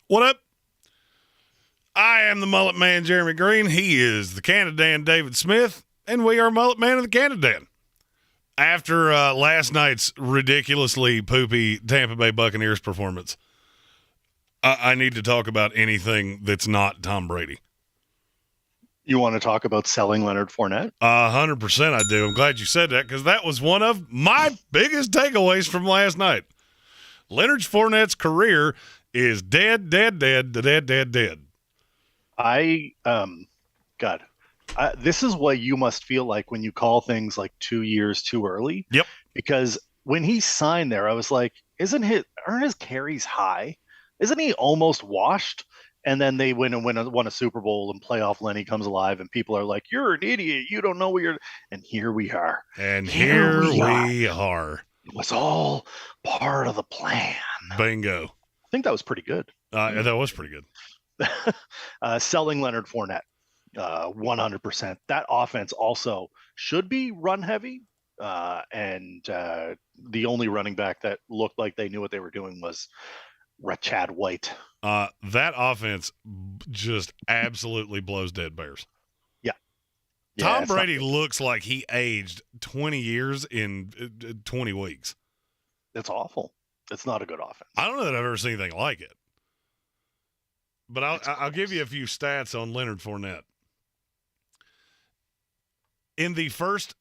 What up? I am the Mullet Man, Jeremy Greene. He is the Canadan, David Smith, and we are Mullet Man of the Canadan. After last night's ridiculously poopy Tampa Bay Buccaneers performance, I need to talk about anything that's not Tom Brady. You want to talk about selling Leonard Fournette? 100% I do. I'm glad you said that because that was one of my biggest takeaways from last night. Leonard Fournette's career is dead. This is what you must feel like when you call things like 2 years too early. Yep. Because when he signed there, I was like, aren't his carries high? Isn't he almost washed? And then they win and won a Super Bowl, and playoff Lenny comes alive, and people are like, "You're an idiot. You don't know what you're." And here we are. And here we are. It was all part of the plan. Bingo. I think that was pretty good. That was pretty good. Selling Leonard Fournette, 100%. That offense also should be run heavy, and the only running back that looked like they knew what they were doing was Rashad White. That offense just absolutely blows dead bears. Yeah. Tom Brady looks like he aged 20 years in 20 weeks. It's awful. It's not a good offense. I don't know that I've ever seen anything like it. But I'll give you a few stats on Leonard Fournette. In the first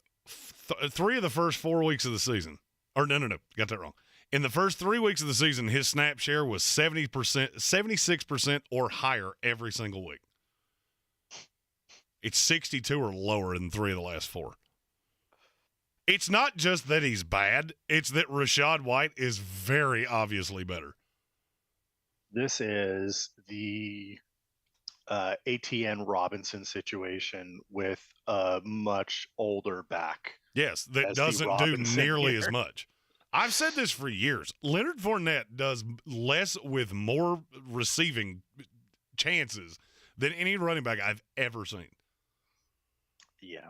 three of the first 4 weeks of the season, got that wrong. In the first 3 weeks of the season, his snap share was 70%, 76% or higher every single week. It's 62 or lower in 3 of the last 4. It's not just that he's bad. It's that Rashad White is very obviously better. This is the ATN Robinson situation with a much older back. Yes, that doesn't do nearly as much. I've said this for years. Leonard Fournette does less with more receiving chances than any running back I've ever seen. Yeah.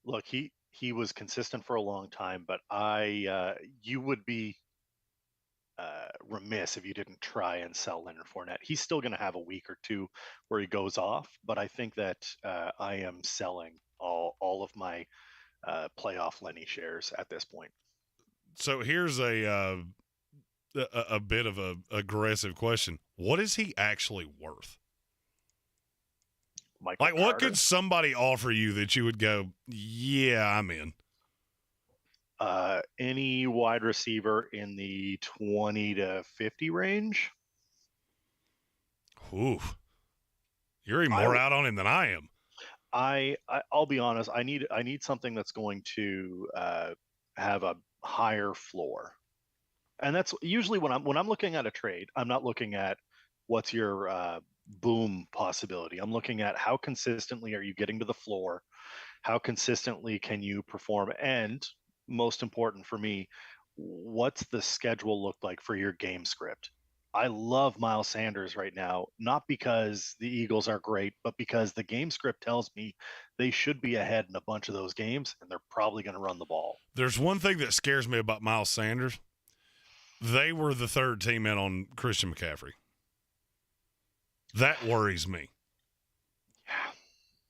Look, he was consistent for a long time, but you would be remiss if you didn't try and sell Leonard Fournette. He's still going to have a week or two where he goes off, but I think that I am selling all of my playoff Lenny shares at this point. So here's a bit of a aggressive question. What is he actually worth? What could somebody offer you that you would go, yeah, I'm in? Any wide receiver in the 20 to 50 range. Ooh. You're even more out on him than I am. I'll be honest. I need something that's going to have a higher floor, and that's usually when I'm looking at a trade. I'm not looking at what's your boom possibility. I'm looking at how consistently are you getting to the floor, how consistently can you perform, and most important for me, what's the schedule look like for your game script? I love Miles Sanders right now, not because the Eagles are great, but because the game script tells me they should be ahead in a bunch of those games, and they're probably going to run the ball. There's one thing that scares me about Miles Sanders. They were the third team in on Christian McCaffrey. That worries me.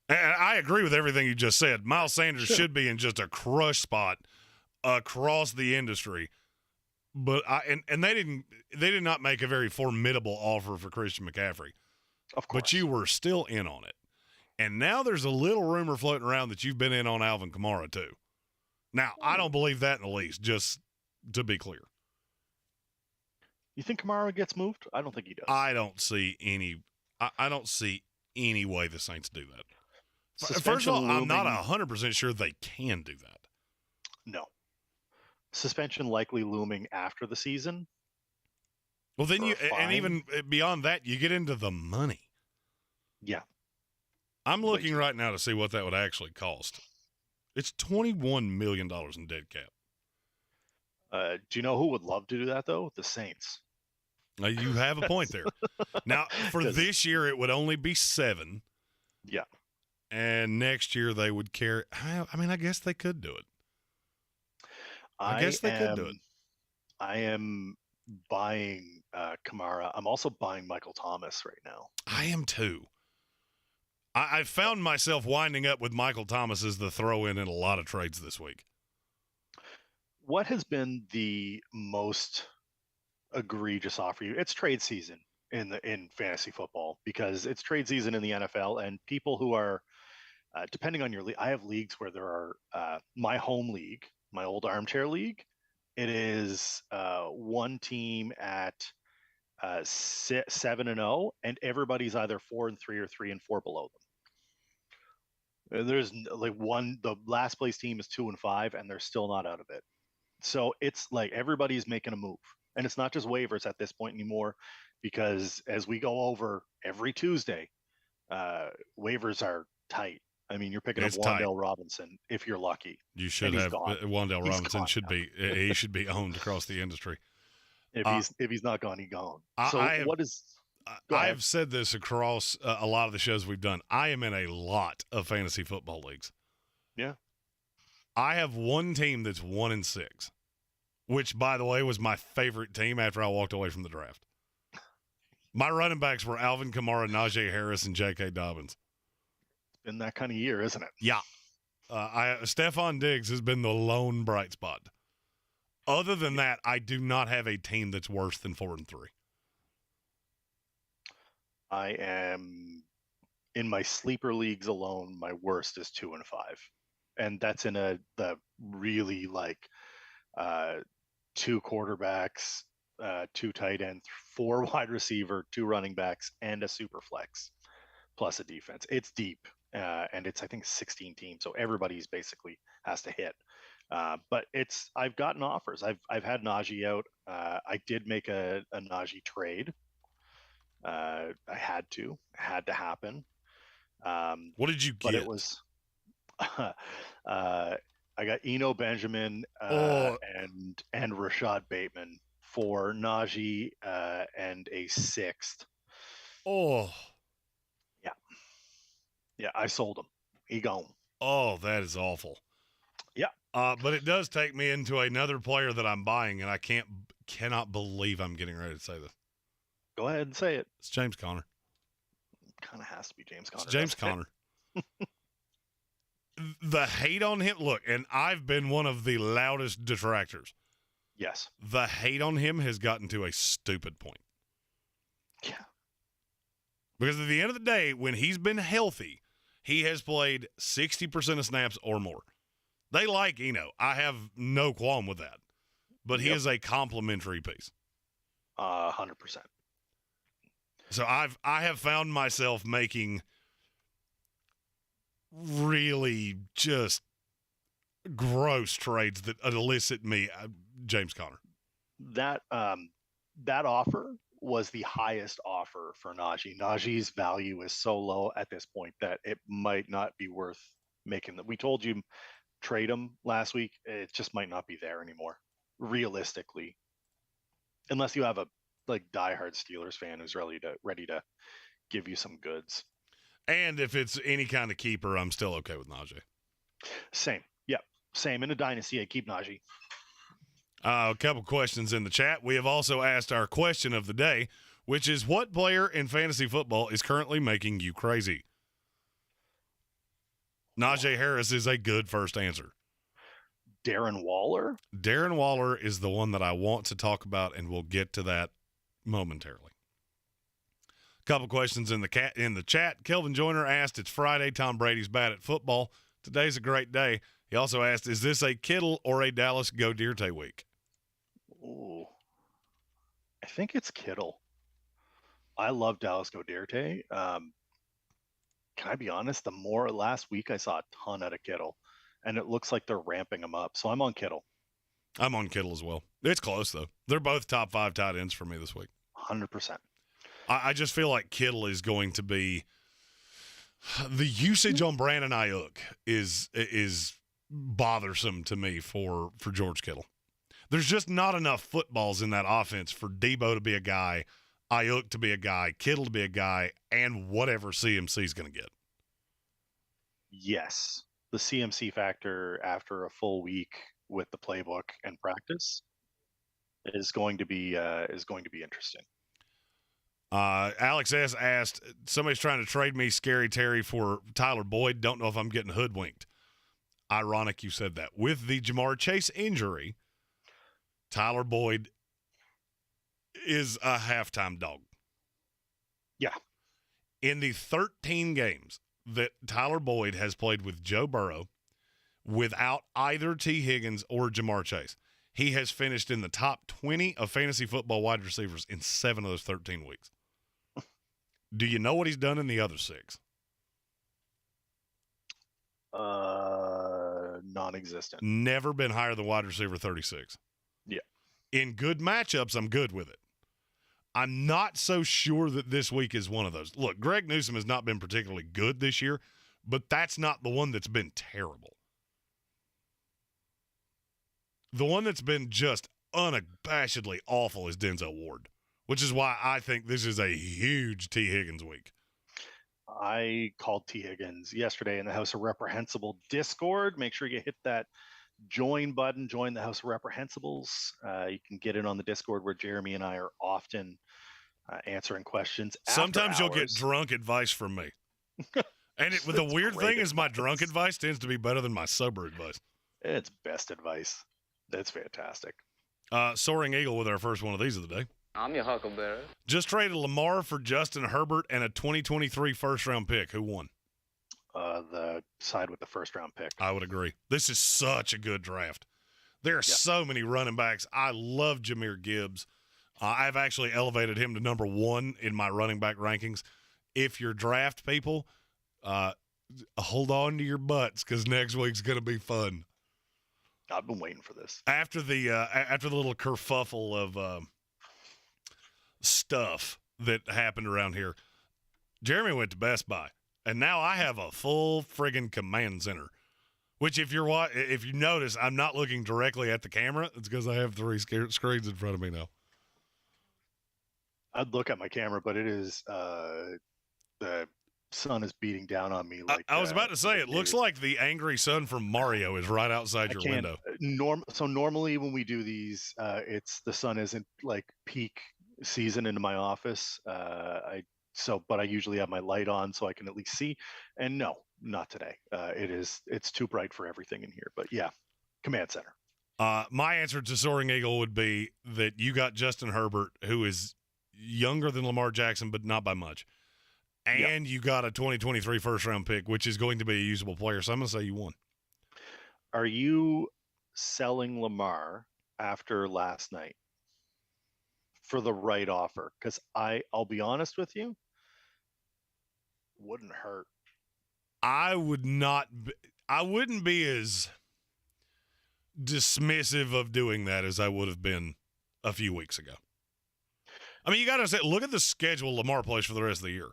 Yeah. And I agree with everything you just said. Miles Sanders should be in just a crush spot across the industry. But they did not make a very formidable offer for Christian McCaffrey. Of course. But you were still in on it. And now there's a little rumor floating around that you've been in on Alvin Kamara too. Now, I don't believe that in the least, just to be clear. You think Kamara gets moved? I don't think he does. I don't see any way the Saints do that. First of all, I'm not 100% sure they can do that. No. Suspension likely looming after the season. Well, then and even beyond that, you get into the money. Yeah. I'm looking right now to see what that would actually cost. It's $21 million in dead cap. Do you know who would love to do that, though? The Saints. You have a point there. Now, for this year, it would only be 7. Yeah. And next year, they would carry – I guess they could do it. I guess they could do it. I am buying Kamara. I'm also buying Michael Thomas right now. I am too. I found myself winding up with Michael Thomas as the throw-in a lot of trades this week. What has been the most egregious offer you? It's trade season in fantasy football because it's trade season in the NFL, and people who are depending on your league. I have leagues where there are my home league, my old armchair league. It is one team at 7-0, and everybody's either 4-3 or 3-4 below them. There's like the last place team is 2-5, and they're still not out of it. So it's like everybody's making a move, and it's not just waivers at this point anymore, because as we go over every Tuesday, waivers are tight. I mean, you're picking up Wan'Dale Robinson if you're lucky. You should have Wan'Dale Robinson. He should be owned across the industry. If he's not gone, he's gone. I've said this across a lot of the shows we've done. I am in a lot of fantasy football leagues. Yeah. I have one team that's 1-6, which, by the way, was my favorite team after I walked away from the draft. My running backs were Alvin Kamara, Najee Harris, and J.K. Dobbins. It's been that kind of year, isn't it? Yeah. Stephon Diggs has been the lone bright spot. Other than that, I do not have a team that's worse than 4-3. I am in my sleeper leagues alone. My worst is 2-5, and that's in the really like 2 quarterbacks, 2 tight ends, 4 wide receiver, 2 running backs, and a super flex plus a defense. It's deep, and it's I think 16 teams, so everybody's basically has to hit. But I've gotten offers. I've had Najee out. I did make a Najee trade. I had to happen. What did you get? But it was I got Eno Benjamin and Rashad Bateman for Najee and a 6th. Oh. Yeah, I sold him. He gone. Oh, that is awful. Yeah. But it does take me into another player that I'm buying, and I cannot believe I'm getting ready to say this. Go ahead and say it. It's James Conner. Kind of has to be James Conner. It's James Conner. The hate on him, look, and I've been one of the loudest detractors. Yes. The hate on him has gotten to a stupid point. Yeah. Because at the end of the day, when he's been healthy, he has played 60% of snaps or more. They like Eno. I have no qualm with that. But he is a complimentary piece. 100%. So I have found myself making really just gross trades that elicit me James Conner. That offer was the highest offer for Najee. Najee's value is so low at this point that it might not be worth making that. We told you trade him last week. It just might not be there anymore, realistically, unless you have a diehard Steelers fan who's ready to give you some goods. And if it's any kind of keeper, I'm still okay with Najee. Same. Yep. Same. In a dynasty, I keep Najee. A couple questions in the chat. We have also asked our question of the day, which is, what player in fantasy football is currently making you crazy? Najee Harris is a good first answer. Darren Waller? Darren Waller is the one that I want to talk about, and we'll get to that momentarily. Couple questions in the chat. Kelvin Joyner asked, it's Friday. Tom Brady's bad at football. Today's a great day. He also asked, is this a Kittle or a Dallas Go Dirte week? Ooh, I think it's Kittle. I love Dallas Go Dirte. Can I be honest? Last week I saw a ton out of Kittle, and it looks like they're ramping him up. So I'm on Kittle. I'm on Kittle as well. It's close, though. They're both top 5 tight ends for me this week. 100%. I just feel like Kittle is going to be – the usage on Brandon Ayuk is bothersome to me for George Kittle. There's just not enough footballs in that offense for Debo to be a guy, Ayuk to be a guy, Kittle to be a guy, and whatever CMC is going to get. Yes. The CMC factor after a full week with the playbook and practice is going to be interesting. Alex S. asked, somebody's trying to trade me Scary Terry for Tyler Boyd. Don't know if I'm getting hoodwinked. Ironic you said that. With the Jamar Chase injury, Tyler Boyd is a halftime dog. Yeah. In the 13 games that Tyler Boyd has played with Joe Burrow, without either T. Higgins or Jamar Chase, he has finished in the top 20 of fantasy football wide receivers in 7 of those 13 weeks. Do you know what he's done in the other 6? Non-existent. Never been higher than wide receiver 36. Yeah. In good matchups, I'm good with it. I'm not so sure that this week is one of those. Look, Greg Newsome has not been particularly good this year, but that's not the one that's been terrible. The one that's been just unabashedly awful is Denzel Ward, which is why I think this is a huge T. Higgins week. I called T. Higgins yesterday in the House of Reprehensible Discord. Make sure you hit that join button, join the House of Reprehensibles. You can get in on the Discord where Jeremy and I are often answering questions. Sometimes you'll get drunk advice from me. And the weird thing is my drunk advice tends to be better than my sober advice. It's best advice. That's fantastic. Soaring Eagle with our first one of these of the day. I'm your huckleberry. Just traded Lamar for Justin Herbert and a 2023 first-round pick. Who won? The side with the first-round pick. I would agree. This is such a good draft. There are so many running backs. I love Jahmyr Gibbs. I've actually elevated him to number 1 in my running back rankings. If you're draft people, hold on to your butts because next week's going to be fun. I've been waiting for this. After the little kerfuffle of stuff that happened around here, Jeremy went to Best Buy, and now I have a full friggin' command center. Which, if you notice, I'm not looking directly at the camera. It's because I have 3 screens in front of me now. I'd look at my camera, but it is the sun is beating down on me. Like I was about to say, it looks like the angry sun from Mario is right outside your window. So normally when we do these, it's the sun isn't like peak season into my office. But I usually have my light on so I can at least see. And no, not today. It's too bright for everything in here. But yeah, command center. My answer to Soaring Eagle would be that you got Justin Herbert, who is younger than Lamar Jackson, but not by much. And you got a 2023 first-round pick, which is going to be a usable player. So I'm going to say you won. Are you selling Lamar after last night for the right offer? Because I'll be honest with you, wouldn't hurt. I wouldn't be as dismissive of doing that as I would have been a few weeks ago. I mean, you got to say, look at the schedule Lamar plays for the rest of the year.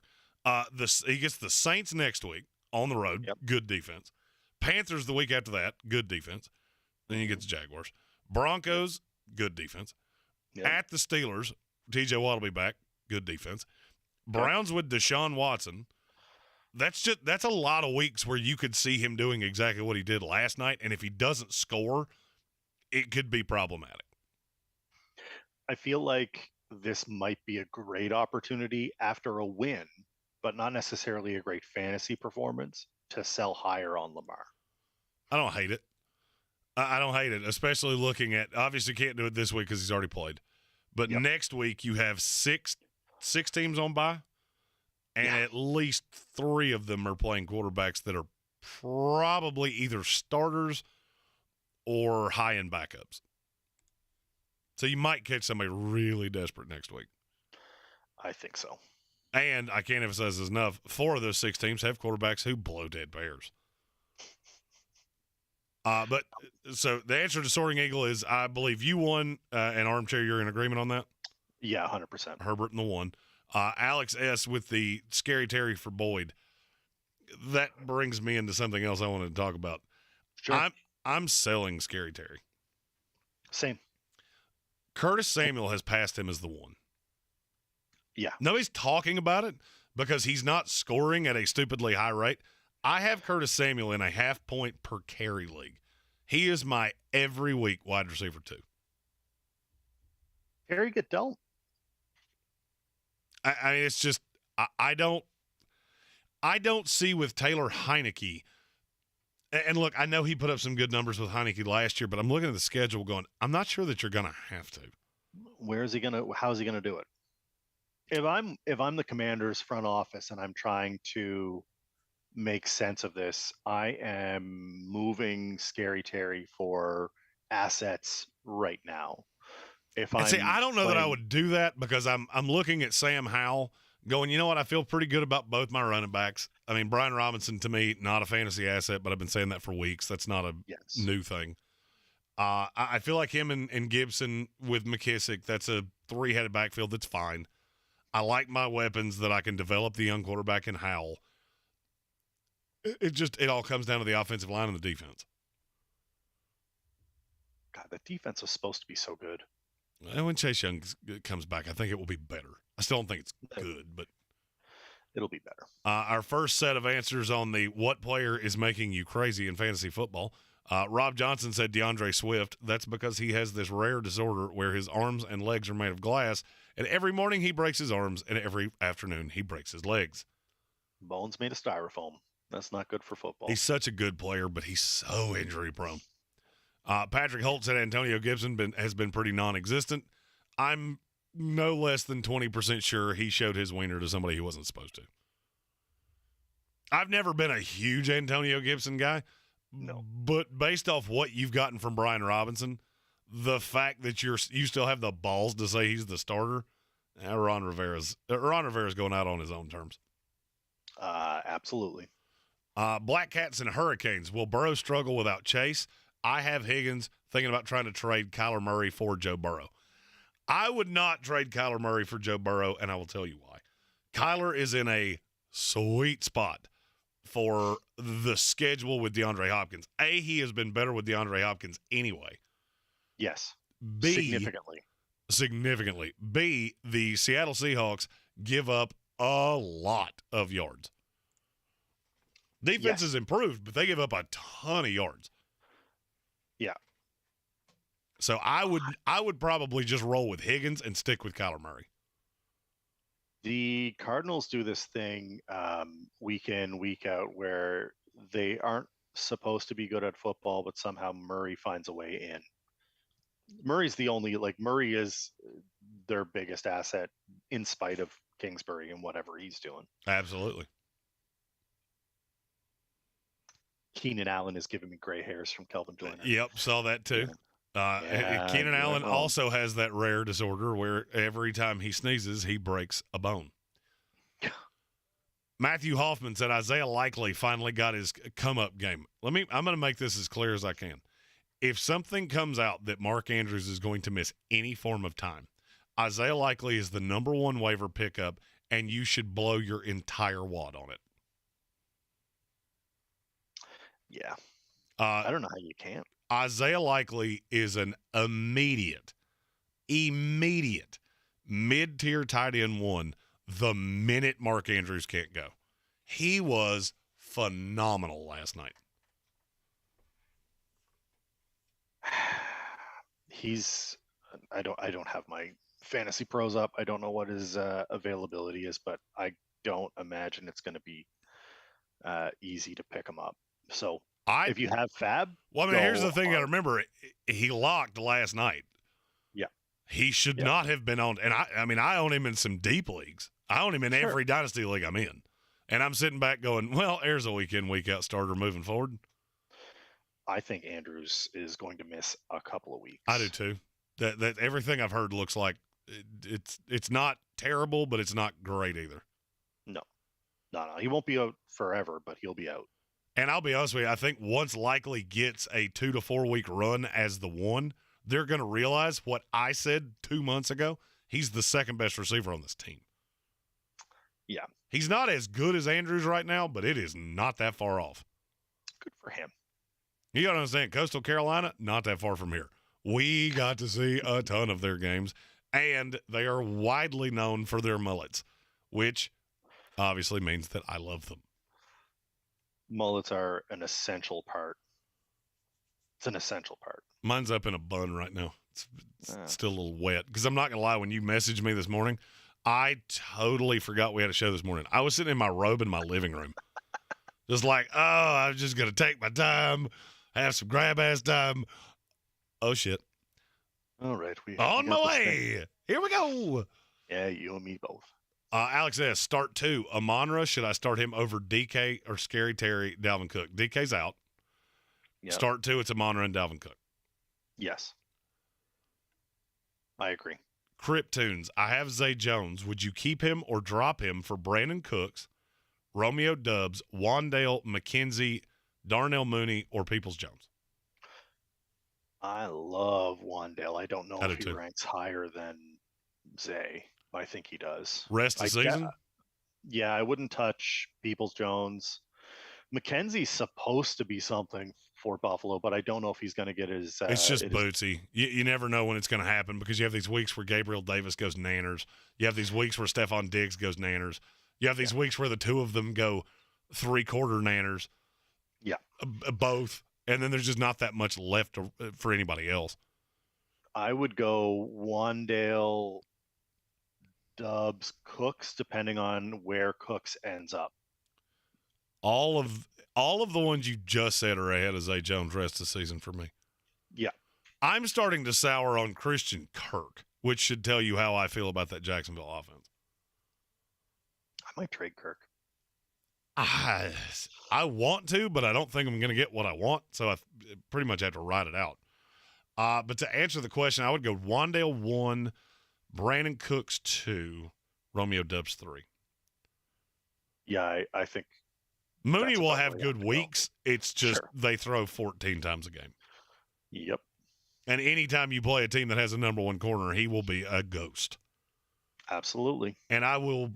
He gets the Saints next week on the road, good defense. Panthers the week after that, good defense. Then you get the Jaguars. Broncos, good defense. Yep. At the Steelers, TJ Watt will be back, good defense. Browns with Deshaun Watson. That's a lot of weeks where you could see him doing exactly what he did last night, and if he doesn't score, it could be problematic. I feel like this might be a great opportunity after a win, but not necessarily a great fantasy performance, to sell higher on Lamar. I don't hate it. I don't hate it, especially looking at, obviously can't do it this week because he's already played. But next week you have six teams on bye, and at least 3 of them are playing quarterbacks that are probably either starters or high-end backups. So you might catch somebody really desperate next week. I think so. And I can't emphasize this enough, 4 of those 6 teams have quarterbacks who blow dead bears. But so the answer to Soaring Eagle is, I believe you won, and Armchair, you're in agreement on that? Yeah, 100%. Herbert in the 1. Alex S. with the Scary Terry for Boyd. That brings me into something else I wanted to talk about. Sure. I'm selling Scary Terry. Same. Curtis Samuel has passed him as the 1. Yeah. Nobody's talking about it because he's not scoring at a stupidly high rate. I have Curtis Samuel in a half-point per carry league. He is my every week wide receiver 2. Harry don't. I mean, it's just I don't see with Taylor Heineke. And look, I know he put up some good numbers with Heineke last year, but I'm looking at the schedule going, I'm not sure that you're going to have to. How is he gonna do it? If I'm the Commanders front office and I'm trying to make sense of this, I am moving Scary Terry for assets right now. If And see, I'm I don't know that I would do that because I'm looking at Sam Howell going, you know what, I feel pretty good about both my running backs. I mean, Brian Robinson, to me, not a fantasy asset, but I've been saying that for weeks. That's not a new thing. I feel like him and Gibson with McKissick, that's a three-headed backfield that's fine. I like my weapons that I can develop the young quarterback in Howell. It all comes down to the offensive line and the defense. God, the defense was supposed to be so good. And when Chase Young comes back, I think it will be better. I still don't think it's good, but it'll be better. Our first set of answers on the what player is making you crazy in fantasy football. Rob Johnson said DeAndre Swift. That's because he has this rare disorder where his arms and legs are made of glass, and every morning he breaks his arms, and every afternoon he breaks his legs. Bones made of styrofoam. That's not good for football. He's such a good player, but he's so injury prone. Patrick Holt said Antonio Gibson has been pretty non-existent. I'm no less than 20% sure he showed his wiener to somebody he wasn't supposed to. I've never been a huge Antonio Gibson guy. No. But based off what you've gotten from Brian Robinson, the fact that you still have the balls to say he's the starter, Ron Rivera's going out on his own terms. Absolutely. Black Cats and Hurricanes. Will Burrow struggle without Chase? I have Higgins thinking about trying to trade Kyler Murray for Joe Burrow. I would not trade Kyler Murray for Joe Burrow, and I will tell you why. Kyler is in a sweet spot for the schedule with DeAndre Hopkins. A, he has been better with DeAndre Hopkins anyway. Yes. B, significantly. B, the Seattle Seahawks give up a lot of yards. Defense has improved, but they give up a ton of yards. Yeah. So I would probably just roll with Higgins and stick with Kyler Murray. The Cardinals do this thing week in, week out, where they aren't supposed to be good at football, but somehow Murray finds a way in. Murray is their biggest asset in spite of Kingsbury and whatever he's doing. Absolutely. Keenan Allen is giving me gray hairs from Kelvin Joyner. Yep, saw that too. Keenan Allen also has that rare disorder where every time he sneezes, he breaks a bone. Matthew Hoffman said Isaiah Likely finally got his come-up game. I'm going to make this as clear as I can. If something comes out that Mark Andrews is going to miss any form of time, Isaiah Likely is the number one waiver pickup, and you should blow your entire wad on it. Yeah. I don't know how you can't. Isaiah Likely is an immediate mid-tier tight end one the minute Mark Andrews can't go. He was phenomenal last night. I don't have my fantasy pros up. I don't know what his availability is, but I don't imagine it's going to be easy to pick him up. So if you have Fab, well, I mean, here's the thing I remember: he locked last night. Yeah, he should not have been on. And I own him in some deep leagues. I own him in every dynasty league I'm in, and I'm sitting back going, "Well, there's a week in, week out starter moving forward." I think Andrews is going to miss a couple of weeks. I do too. That everything I've heard looks like it's not terrible, but it's not great either. No. He won't be out forever, but he'll be out. And I'll be honest with you, I think once Likely gets a 2 to 4 week run as the one, they're going to realize what I said 2 months ago. He's the second best receiver on this team. Yeah. He's not as good as Andrews right now, but it is not that far off. Good for him. You got to understand, Coastal Carolina, not that far from here. We got to see a ton of their games, and they are widely known for their mullets, which obviously means that I love them. Mullets are an essential part. It's an essential part. Mine's up in a bun right now. It's still a little wet because I'm not going to lie. When you messaged me this morning, I totally forgot we had a show this morning. I was sitting in my robe in my living room. Just like, oh, I'm just going to take my time, have some grab-ass time. Oh, shit. All right. On my way. Here we go. Yeah, you and me both. Alex S., start 2. Amon-Ra, should I start him over DK or Scary Terry, Dalvin Cook? DK's out. Yep. Start 2, it's Amon-Ra and Dalvin Cook. Yes. I agree. Cryptunes, I have Zay Jones. Would you keep him or drop him for Brandon Cooks, Romeo Doubs, Wandale, McKenzie, Darnell Mooney, or Peoples-Jones? I love Wandale. I don't know if he too. ranks higher than Zay. I think he does. Rest of season? Yeah, I wouldn't touch Peoples-Jones. McKenzie's supposed to be something for Buffalo, but I don't know if he's going to get his. It's just bootsy. You never know when it's going to happen because you have these weeks where Gabriel Davis goes nanners. You have these weeks where Stephon Diggs goes nanners. You have these weeks where the two of them go three-quarter nanners. Yeah. Both. And then there's just not that much left for anybody else. I would go Wandale, Doubs, Cooks, depending on where Cooks ends up. All of the ones you just said are ahead of Zay Jones rest of the season for me. Yeah. I'm starting to sour on Christian Kirk, which should tell you how I feel about that Jacksonville offense. I might trade Kirk. I want to, but I don't think I'm going to get what I want, so I pretty much have to ride it out. But to answer the question, I would go Wandale 1, Brandon Cooks 2, Romeo Doubs 3. Yeah, I think Mooney will have good weeks. It's just they throw 14 times a game. Yep. And anytime you play a team that has a number one corner, he will be a ghost. Absolutely. And I will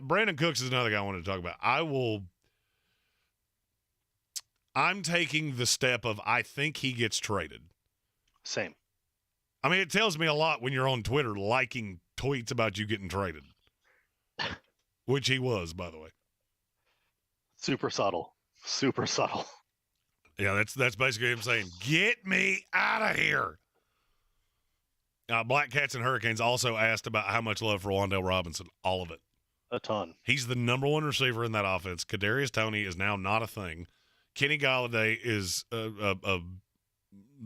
Brandon Cooks is another guy I wanted to talk about. I'm taking the step of I think he gets traded. Same. I mean, it tells me a lot when you're on Twitter liking tweets about you getting traded. Which he was, by the way. Super subtle. Super subtle. Yeah, that's basically him saying, get me out of here. Black Cats and Hurricanes also asked about how much love for Wandale Robinson. All of it. A ton. He's the number one receiver in that offense. Kadarius Toney is now not a thing. Kenny Golladay is a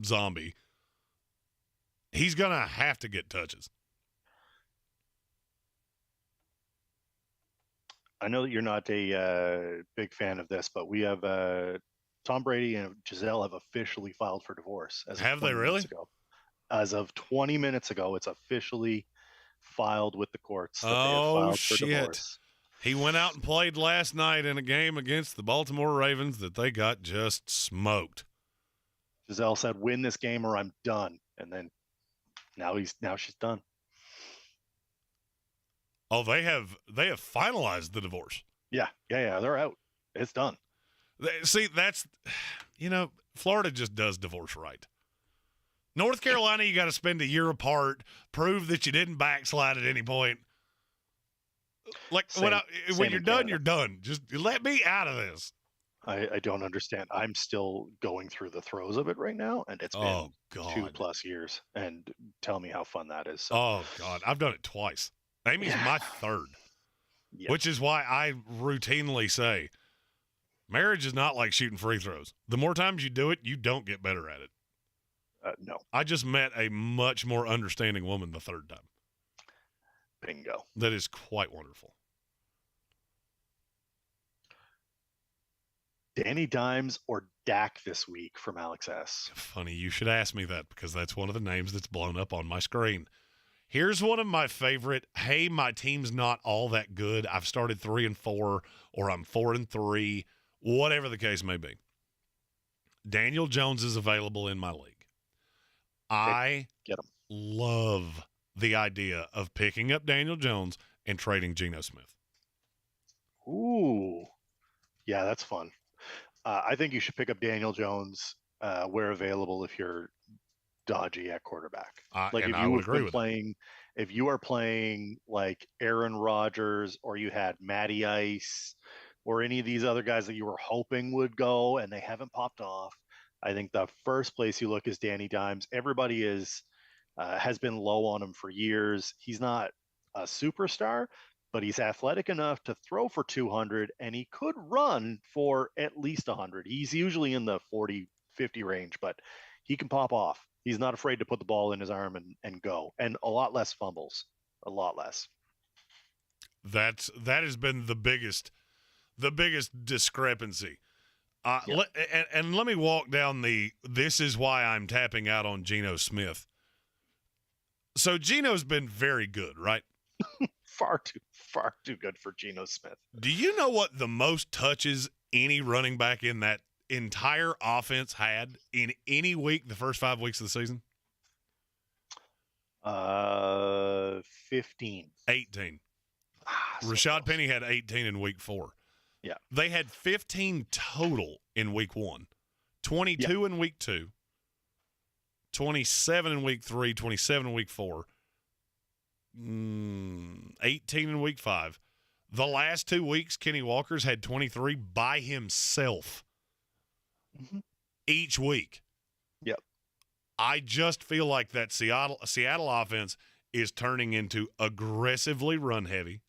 zombie. He's going to have to get touches. I know that you're not a big fan of this, but we have Tom Brady and Giselle have officially filed for divorce. Have they really? As of 20 minutes ago, it's officially filed with the courts. That they have filed for divorce. He went out and played last night in a game against the Baltimore Ravens that they got just smoked. Giselle said, "Win this game or I'm done." And then now she's done. Oh, they have finalized the divorce. Yeah, they're out. It's done. See, that's, Florida just does divorce right. North Carolina, you got to spend a year apart, prove that you didn't backslide at any point. Like when you're done, you're done. Just let me out of this. I don't understand. I'm still going through the throes of it right now, and it's been 2+ years. And tell me how fun that is. So. Oh God, I've done it twice. Amy's my third, which is why I routinely say, marriage is not like shooting free throws. The more times you do it, you don't get better at it. No. I just met a much more understanding woman the third time. Bingo. That is quite wonderful. Danny Dimes or Dak this week from Alex S. Funny you should ask me that because that's one of the names that's blown up on my screen. Here's one of my favorite, hey, my team's not all that good. I've started 3-4 or I'm 4-3, whatever the case may be. Daniel Jones is available in my league. I love the idea of picking up Daniel Jones and trading Geno Smith. Ooh. Yeah, that's fun. I think you should pick up Daniel Jones where available if you're dodgy at quarterback. If you are playing like Aaron Rodgers or you had Matty Ice or any of these other guys that you were hoping would go and they haven't popped off, I think the first place you look is Danny Dimes. Everybody is has been low on him for years. He's not a superstar, but he's athletic enough to throw for 200, and he could run for at least 100. He's usually in the 40, 50 range, but he can pop off. He's not afraid to put the ball in his arm and go, and a lot less fumbles, a lot less. That has been the biggest discrepancy. Yep. And let me walk down this is why I'm tapping out on Geno Smith. So Geno's been very good, right? Far too good for Geno Smith. Do you know what the most touches any running back in that entire offense had in any week the first 5 weeks of the season? 15. 18. So Rashad close. Penny had 18 in week 4. Yeah. They had 15 total in week 1, 22 in week 2, 27 in week 3, 27 in week 4, 18 in week 5. The last 2 weeks, Kenny Walker's had 23 by himself each week. Yep. I just feel like that Seattle offense is turning into aggressively run heavy,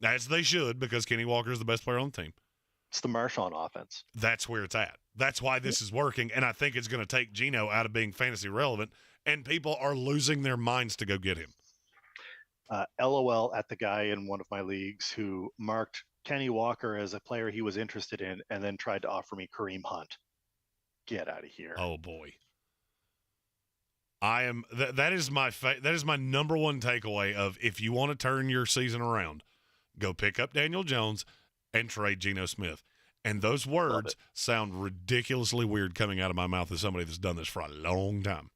as they should, because Kenny Walker is the best player on the team. It's the Marshawn offense. That's where it's at. That's why this is working, and I think it's going to take Geno out of being fantasy relevant, and people are losing their minds to go get him. LOL at the guy in one of my leagues who marked Kenny Walker as a player he was interested in and then tried to offer me Kareem Hunt. Get out of here. Oh, boy. That is my number one takeaway of if you want to turn your season around, go pick up Daniel Jones and trade Geno Smith. And those words sound ridiculously weird coming out of my mouth as somebody that's done this for a long time.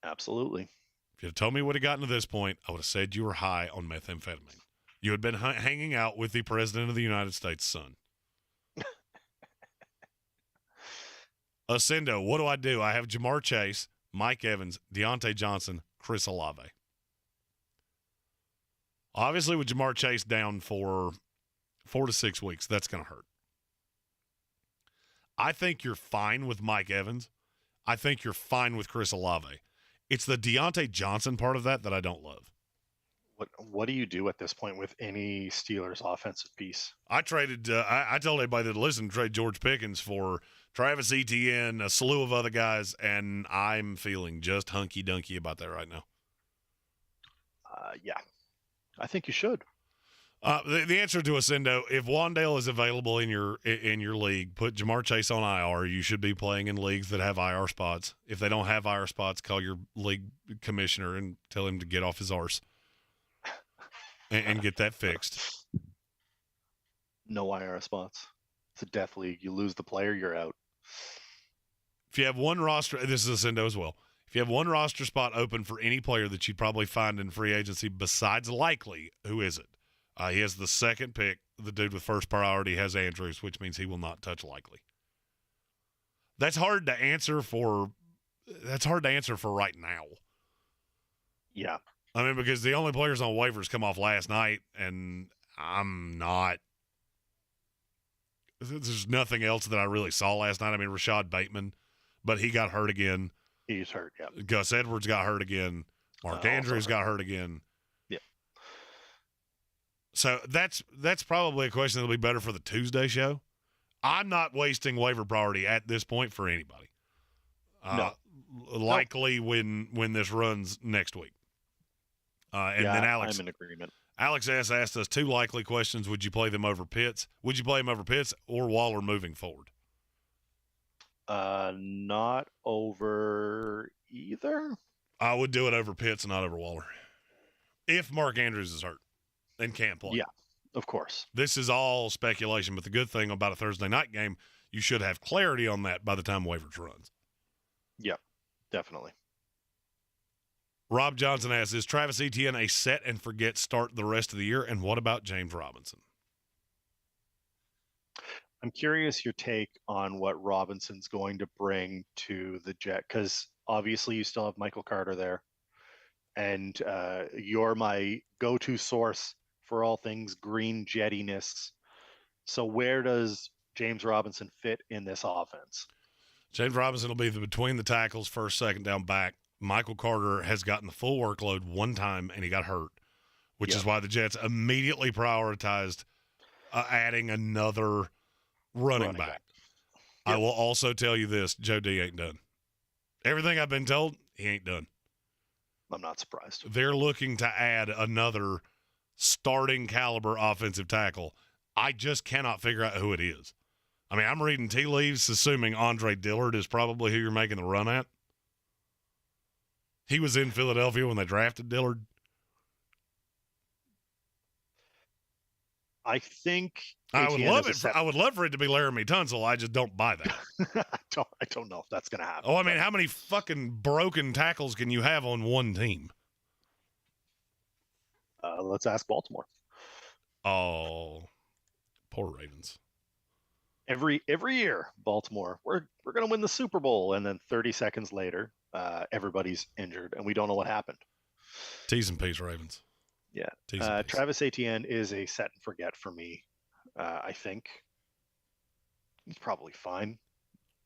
Absolutely. If you had told me what had gotten to this point, I would have said you were high on methamphetamine. You had been hanging out with the President of the United States' son. Ascendo, what do? I have Jamar Chase, Mike Evans, Deontay Johnson, Chris Olave. Obviously, with Jamar Chase down for 4 to 6 weeks, that's going to hurt. I think you're fine with Mike Evans. I think you're fine with Chris Olave. It's the Deontay Johnson part of that I don't love. What do you do at this point with any Steelers offensive piece? I traded. I told everybody that listened to trade George Pickens for Travis Etienne, a slew of other guys, and I'm feeling just hunky-dunky about that right now. Yeah, I think you should. The answer to Ascendo, if Wandale is available in your league, put Jamar Chase on IR. You should be playing in leagues that have IR spots. If they don't have IR spots, call your league commissioner and tell him to get off his arse and get that fixed. No IR spots. It's a death league. You lose the player, you're out. If you have one roster, this is Ascendo as well. If you have one roster spot open for any player that you'd probably find in free agency besides Likely, who is it? He has the second pick. The dude with first priority has Andrews, which means he will not touch Likely. That's hard to answer for right now. Yeah. I mean, because the only players on waivers come off last night, and I'm not. There's nothing else that I really saw last night. I mean, Rashad Bateman, but he got hurt again. He's hurt, yeah. Gus Edwards got hurt again. Mark Andrews got hurt again. Yeah. So that's probably a question that'll be better for the Tuesday show. I'm not wasting waiver priority at this point for anybody. No. Likely when this runs next week. Then Alex, I'm in agreement. Alex S. asked us 2 likely questions. Would you play them over Pitts? Would you play him over Pitts or Waller moving forward? Not over either. I would do it over Pitts and not over Waller. If Mark Andrews is hurt and can't play. Yeah, of course. This is all speculation, but the good thing about a Thursday night game, you should have clarity on that by the time waivers runs. Yep, definitely. Rob Johnson asks, is Travis Etienne a set and forget start the rest of the year? And what about James Robinson? I'm curious your take on what Robinson's going to bring to the Jet, because obviously you still have Michael Carter there, and you're my go-to source for all things green jettiness. So where does James Robinson fit in this offense? James Robinson will be between the tackles, first, second down back. Michael Carter has gotten the full workload one time and he got hurt, which is why the Jets immediately prioritized adding another running back. Yep. I will also tell you this, Joe D ain't done. Everything I've been told, he ain't done. I'm not surprised. They're looking to add another starting caliber offensive tackle. I just cannot figure out who it is. I mean, I'm reading tea leaves, assuming Andre Dillard is probably who you're making the run at. He was in Philadelphia when they drafted Dillard. I think I would love it. I would love for it to be Laramie Tunsil. I just don't buy that. I don't know if that's going to happen. Oh, I mean, how many fucking broken tackles can you have on one team? Let's ask Baltimore. Oh, poor Ravens. Every year, Baltimore, we're going to win the Super Bowl, and then 30 seconds later, everybody's injured, and we don't know what happened. T's and P's, Ravens. Yeah. Travis Etienne is a set and forget for me. I think he's probably fine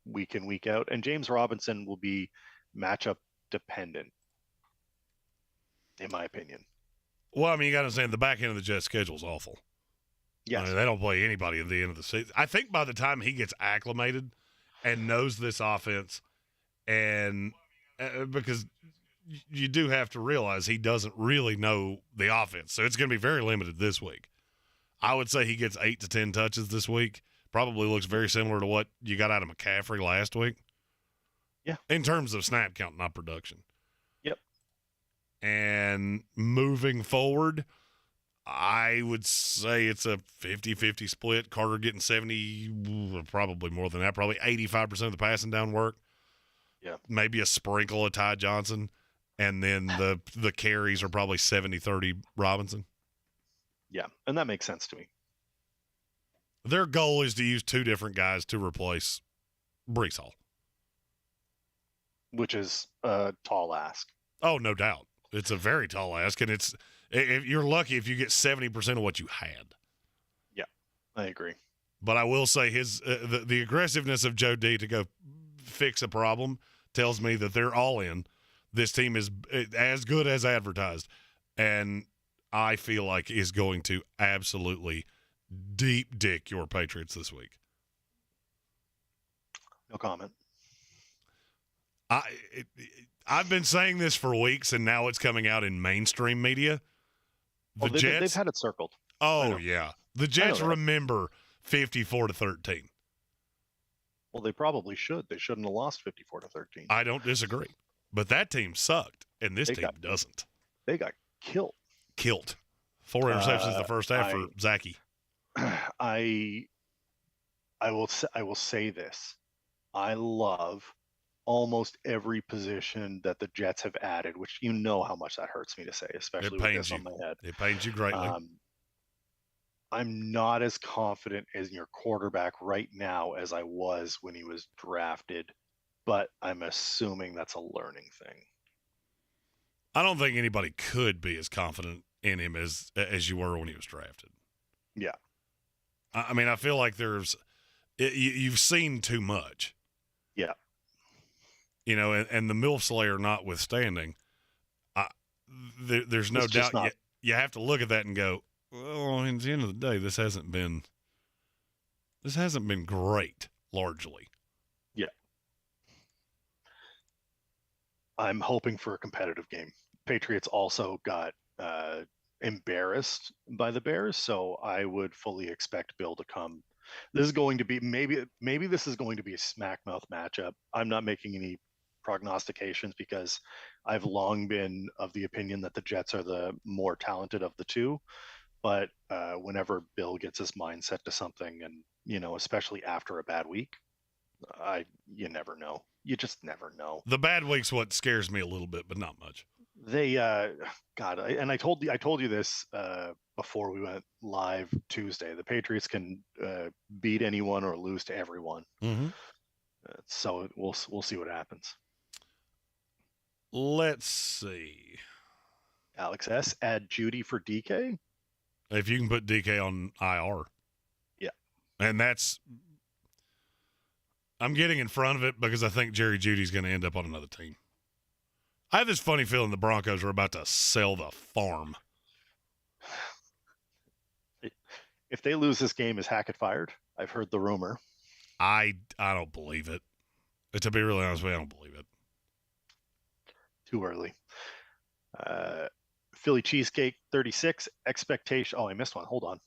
week in, week out. And James Robinson will be matchup dependent, in my opinion. Well, I mean, you got to understand the back end of the Jets' schedule is awful. Yes. I mean, they don't play anybody at the end of the season. I think by the time he gets acclimated and knows this offense, and because you do have to realize he doesn't really know the offense. So it's going to be very limited this week. I would say he gets 8 to 10 touches this week. Probably looks very similar to what you got out of McCaffrey last week. Yeah. In terms of snap count, not production. Yep. And moving forward, I would say it's a 50-50 split. Carter getting 70, probably more than that, probably 85% of the passing down work. Yeah. Maybe a sprinkle of Ty Johnson. And then the carries are probably 70-30 Robinson. Yeah, and that makes sense to me. Their goal is to use two different guys to replace Breece Hall. Which is a tall ask. Oh, no doubt. It's a very tall ask, and if you're lucky if you get 70% of what you had. Yeah, I agree. But I will say the aggressiveness of Joe D to go fix a problem tells me that they're all in. This team is as good as advertised, and I feel like is going to absolutely deep dick your Patriots this week. No comment. I've been saying this for weeks, and now it's coming out in mainstream media. They've had it circled. Oh, yeah. The Jets remember 54-13. Well, they probably should. They shouldn't have lost 54-13. I don't disagree. But that team sucked, and this team doesn't. They got killed. 4 interceptions the first half for Zachy. I will say this. I love almost every position that the Jets have added, which you know how much that hurts me to say, especially with this on my head. It pains you greatly. I'm not as confident in your quarterback right now as I was when he was drafted, but I'm assuming that's a learning thing. I don't think anybody could be as confident in him as you were when he was drafted. Yeah. I mean, I feel like you've seen too much. Yeah. You know, and the MILF Slayer notwithstanding, there's no doubt you have to look at that and go, well, at the end of the day, this hasn't been great, largely. Yeah. I'm hoping for a competitive game. Patriots also got embarrassed by the Bears, so I would fully expect Bill to come. This is going to be maybe this is going to be a smack mouth matchup. I'm not making any prognostications because I've long been of the opinion that the Jets are the more talented of the two. But whenever Bill gets his mindset to something, and especially after a bad week, you never know. You just never know. The bad week's what scares me a little bit, but not much. They, I told you this before we went live Tuesday. The Patriots can beat anyone or lose to everyone. Mm-hmm. So we'll see what happens. Let's see. Alex S. Add Judy for DK. If you can put DK on IR. Yeah. And I'm getting in front of it because I think Jerry Judy's going to end up on another team. I have this funny feeling the Broncos are about to sell the farm. If they lose this game, is Hackett fired? I've heard the rumor. I don't believe it. To be really honest with you, I don't believe it. Too early. Philly cheesecake 36 expectation. Oh, I missed one. Hold on.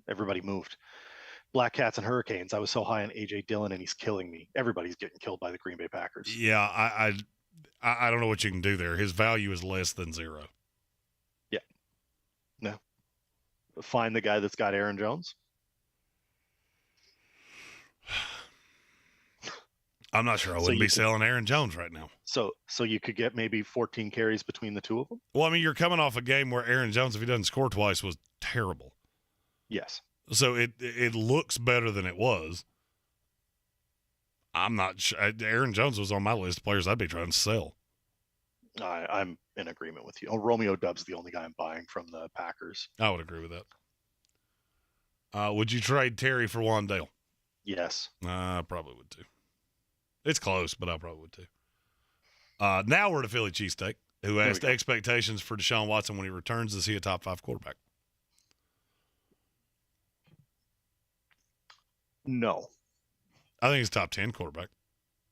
Everybody moved. Black Cats and Hurricanes. I was so high on AJ Dillon, and he's killing me. Everybody's getting killed by the Green Bay Packers. Yeah, I don't know what you can do there. His value is less than 0. Yeah. No. Find the guy that's got Aaron Jones. I'm not sure I wouldn't be selling Aaron Jones right now. So you could get maybe 14 carries between the two of them? Well, I mean, you're coming off a game where Aaron Jones, if he doesn't score twice, was terrible. Yes. So it looks better than it was. I'm not sure. Aaron Jones was on my list of players I'd be trying to sell. I'm in agreement with you. Oh, Romeo Doubs the only guy I'm buying from the Packers. I would agree with that. Would you trade Terry for Wandale? Yes. I probably would too. It's close, but I probably would too. Now we're to Philly cheesesteak, who asked expectations for Deshaun Watson when he returns. Is he a top 5 quarterback? No. I think he's top 10 quarterback.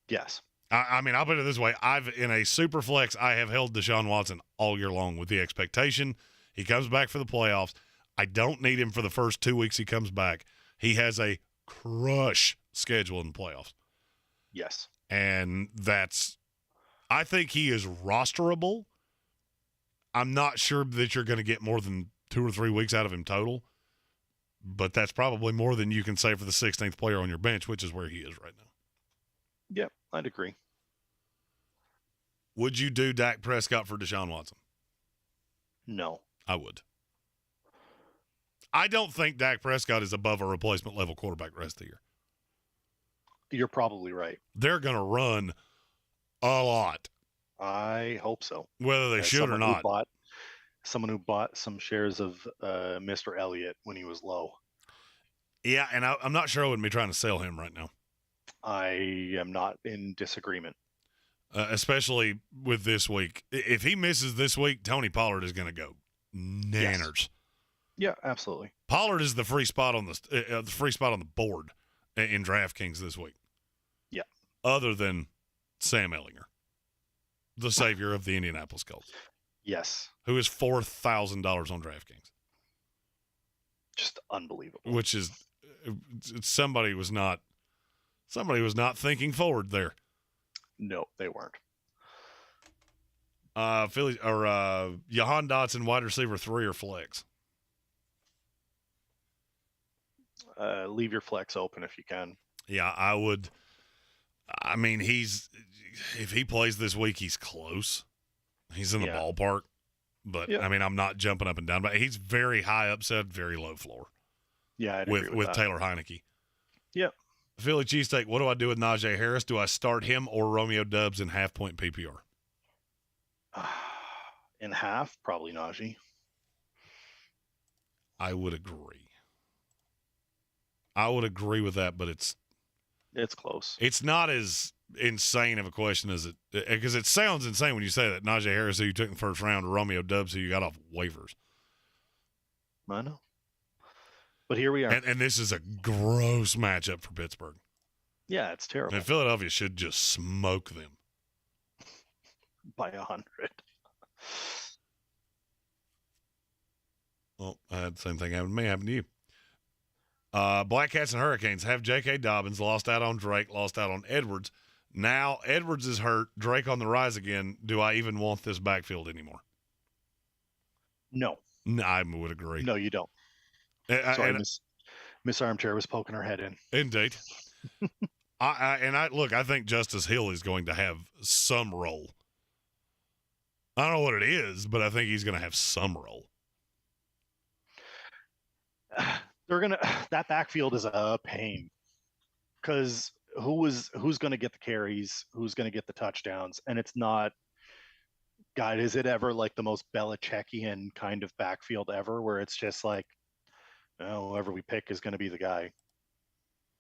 Yes. I mean, I'll put it this way. In a super flex, I have held Deshaun Watson all year long with the expectation he comes back for the playoffs. I don't need him for the first 2 weeks he comes back. He has a crush schedule in the playoffs. Yes. And I think he is rosterable. I'm not sure that you're going to get more than 2 or 3 weeks out of him total, but that's probably more than you can say for the 16th player on your bench, which is where he is right now. Yep, I'd agree. Would you do Dak Prescott for Deshaun Watson? No. I would. I don't think Dak Prescott is above a replacement level quarterback the rest of the year. You're probably right. They're going to run a lot. I hope so. Whether they should or not. Someone who bought some shares of Mr. Elliott when he was low. Yeah, and I'm not sure I wouldn't be trying to sell him right now. I am not in disagreement. Especially with this week. If he misses this week, Tony Pollard is going to go nanners. Yes. Yeah, absolutely. Pollard is the free spot on the board in DraftKings this week. Yeah. Other than Sam Ehlinger, the savior of the Indianapolis Colts. Yes. Who is $4,000 on DraftKings. Just unbelievable. Which is somebody was not thinking forward there. No, they weren't. Philly or Jahan Dotson, wide receiver 3 or flex. Leave your flex open if you can. Yeah, I would. I mean, if he plays this week, he's close. He's in the ballpark. But, I mean, I'm not jumping up and down. But he's very high upside, very low floor. Yeah, I'd agree with Taylor Heineke. Yep. Philly cheesesteak, what do I do with Najee Harris? Do I start him or Romeo Doubs in half-point PPR? In half, probably Najee. I would agree. I would agree with that, but it's close. It's not as insane of a question as it, because it sounds insane when you say that. Najee Harris, who you took in the first round, or Romeo Doubs, who you got off waivers. I know. But here we are. And this is a gross matchup for Pittsburgh. Yeah, it's terrible. And Philadelphia should just smoke them. By 100. Well, I had the same thing happen to me, happen to you. Black Cats and Hurricanes have J.K. Dobbins, lost out on Drake, lost out on Edwards. Now Edwards is hurt, Drake on the rise again. Do I even want this backfield anymore? No. I would agree. No, you don't. Sorry, Miss Armchair was poking her head in. Indeed. I think Justice Hill is going to have some role. I don't know what it is, but I think he's going to have some role. That backfield is a pain because who's going to get the carries, who's going to get the touchdowns, and it's not. God, is it ever like the most Belichickian kind of backfield ever, where it's just like, whoever we pick is going to be the guy.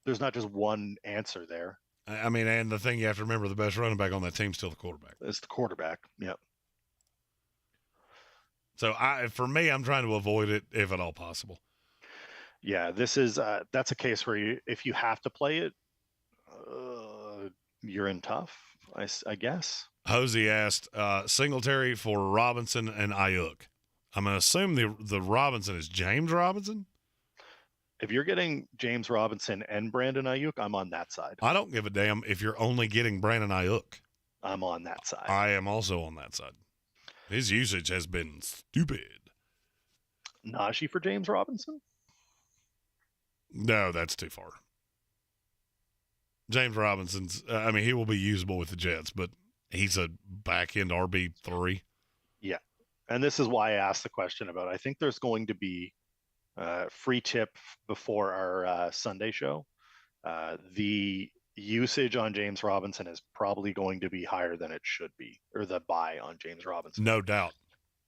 There's not just one answer there. I mean, and the thing you have to remember, the best running back on that team is still the quarterback. It's the quarterback. Yep. So for me, I'm trying to avoid it if at all possible. Yeah, this is that's a case where if you have to play it, you're in tough, I guess. Hosey asked Singletary for Robinson and Ayuk. I'm going to assume the Robinson is James Robinson. If you're getting James Robinson and Brandon Ayuk, I'm on that side. I don't give a damn if you're only getting Brandon Ayuk. I'm on that side. I am also on that side. His usage has been stupid. Najee for James Robinson? No, that's too far. James Robinson's, I mean, he will be usable with the Jets, but he's a back-end RB3. Yeah. And this is why I asked the question about, I think there's going to be a free tip before our Sunday show. The usage on James Robinson is probably going to be higher than it should be, or the buy on James Robinson. No doubt.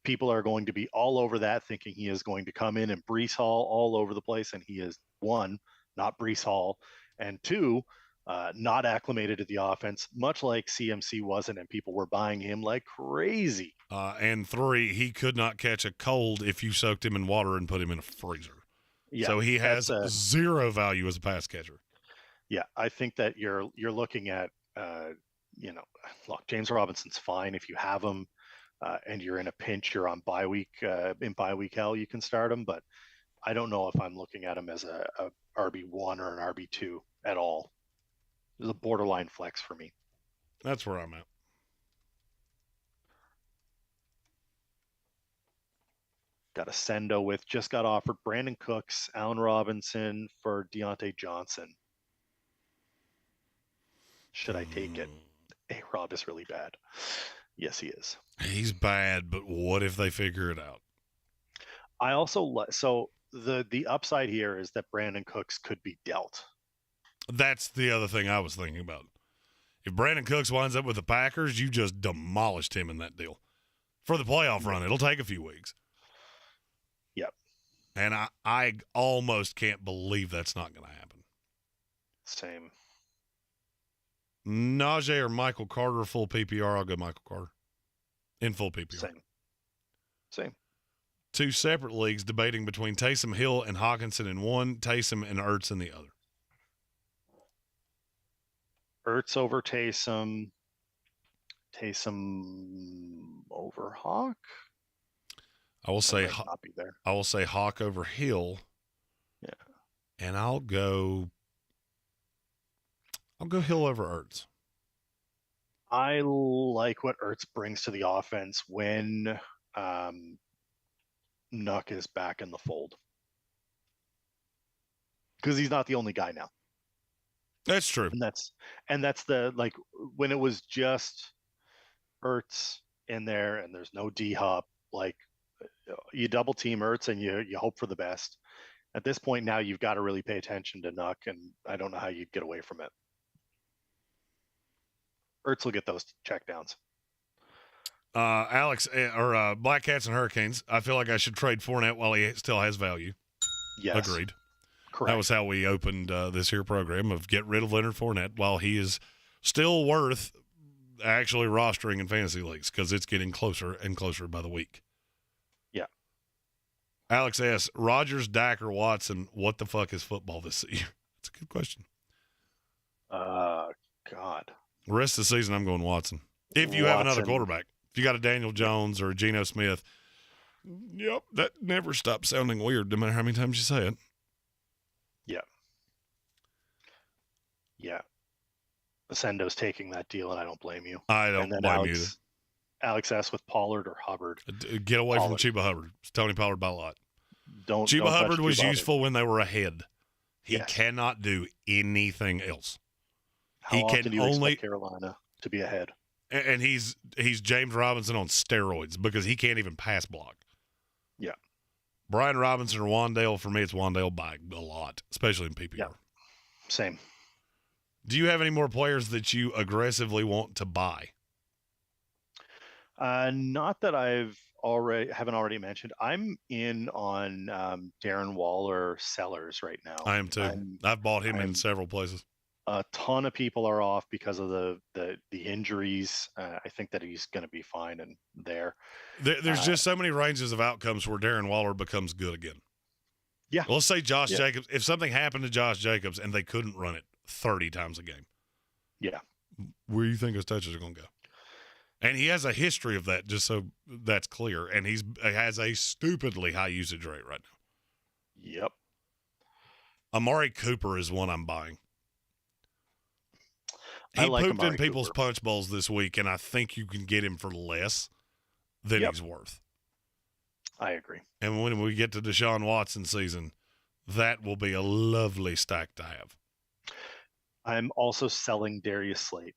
People are going to be all over that, thinking he is going to come in and Breece Hall all over the place, and he is, one, not Breece Hall, and two, not acclimated to the offense, much like CMC wasn't, and people were buying him like crazy. And three, he could not catch a cold if you soaked him in water and put him in a freezer. Yeah, so he has zero value as a pass catcher. Yeah, I think that you're looking at, look, James Robinson's fine if you have him, and you're in a pinch, you're on bye week, in bye week hell, you can start him, but I don't know if I'm looking at him as a RB1 or an RB2 at all. It's a borderline flex for me. That's where I'm at. Got a sendo with, just got offered Brandon Cooks, Allen Robinson for Deontay Johnson. Should I take it? A-Rob is really bad. Yes, he is. He's bad, but what if they figure it out? I also so the upside here is that Brandon Cooks could be dealt. That's the other thing I was thinking about. If Brandon Cooks winds up with the Packers, you just demolished him in that deal. For the playoff run, it'll take a few weeks. Yep. And I almost can't believe that's not going to happen. Same. Najee or Michael Carter, full PPR. I'll go Michael Carter. In full PPR. Same. Two separate leagues debating between Taysom Hill and Hawkinson in one, Taysom and Ertz in the other. Ertz over Taysom. Taysom over Hawk. I will say not be there. I will say Hawk over Hill. Yeah. And I'll go Hill over Ertz. I like what Ertz brings to the offense when Nuck is back in the fold. Because he's not the only guy now. That's true. And that's the, like, when it was just Ertz in there and there's no D-Hop, like, you double team Ertz and you hope for the best. At this point now, you've got to really pay attention to Nuck, and I don't know how you'd get away from it. Ertz will get those checkdowns. Alex, or Black Cats and Hurricanes, I feel like I should trade Fournette while he still has value. Yes. Agreed. Correct. That was how we opened this here program, of get rid of Leonard Fournette while he is still worth actually rostering in fantasy leagues, because it's getting closer and closer by the week. Yeah. Alex asks, Rodgers, Dak, or Watson, what the fuck is football this year? That's a good question. God. The rest of the season, I'm going Watson. If you have another quarterback. If you got a Daniel Jones or a Geno Smith, yep, that never stops sounding weird no matter how many times you say it. Yeah. Yeah. Sendo's taking that deal, and I don't blame you. I don't blame you either. Alex asked with Pollard or Hubbard. Get away from Chuba Hubbard. It's Tony Pollard by a lot. Chuba Hubbard was useful when they were ahead. He Yes. cannot do anything else. How often do you expect Carolina to be ahead? And he's James Robinson on steroids, because he can't even pass block. Yeah. Brian Robinson or Wandale, for me, it's Wandale by a lot, especially in PPR. Yeah. Same. Do you have any more players that you aggressively want to buy? Not that haven't already mentioned. I'm in on Darren Waller sellers right now. I am too. I've bought him in several places. A ton of people are off because of the injuries. I think that he's going to be fine in there. There's just so many ranges of outcomes where Darren Waller becomes good again. Yeah. Well, let's say Josh Jacobs. If something happened to Josh Jacobs and they couldn't run it 30 times a game, where do you think his touches are going to go? And he has a history of that, just so that's clear. And he has a stupidly high usage rate right now. Yep. Amari Cooper is one I'm buying. He like pooped Amari in people's Cooper. punch bowls this week, and I think you can get him for less than he's worth. I agree. And when we get to Deshaun Watson season, that will be a lovely stack to have. I'm also selling Darius Slayton.